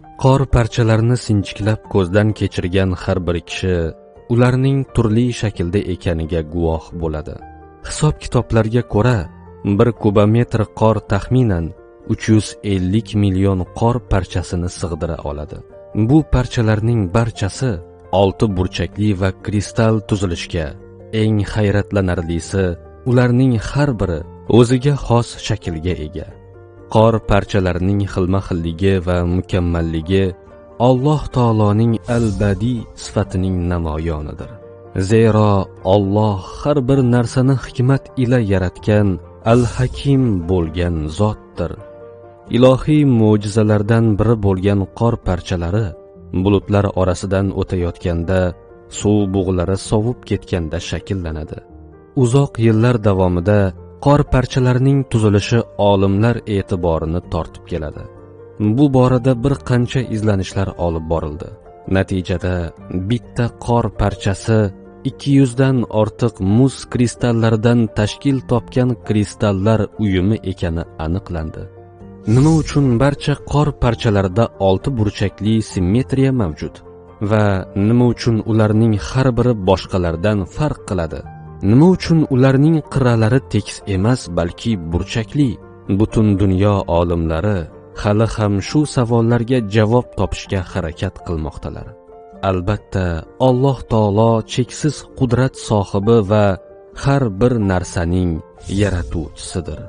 Qor parchalarini sinchiklab ko'zdan kechirgan har bir kishi ularning turli shaklda ekaniga guvoh bo'ladi. Hisob-kitoblarga ko'ra, 1 kubometr qor taxminan 350 million qor parchasini sig'dira oladi. Bu parchalarning barchasi olti burchakli va kristal tuzilishga, eng hayratlanarlisi, ularning har biri o'ziga xos shaklga ega. Qor parchalarining xilma-xilligi va mukammalligi Alloh taoloning al-badiy sifatining namoyonidir. Zero Alloh har bir narsani hikmat ila yaratgan al-hakim bo'lgan zotdir. Ilohiy mo'jizalardan biri bo'lgan qor parchalari bulutlar orasidan o'tayotganda suv bug'lari sovib ketganda shakllanadi. Uzoq yillar davomida qor parchalarining tuzilishi olimlar e'tiborini tortib keladi. Bu borada bir qancha izlanishlar olib borildi. Natijada bitta qor parchasi 200 dan ortiq muz kristallaridan tashkil topgan kristallar uyumi ekani aniqlandi. Nima uchun barcha qor parchalarida olti burchakli simmetriya mavjud va nima uchun ularning har biri boshqalardan farq qiladi? Nima uchun ularning qirralari tekis emas, balki burchakli? Butun dunyo olimlari hali ham shu savollarga javob topishga harakat qilmoqdalar. Albatta, Alloh taolo cheksiz qudrat sohibi va har bir narsaning yaratuvchisidir.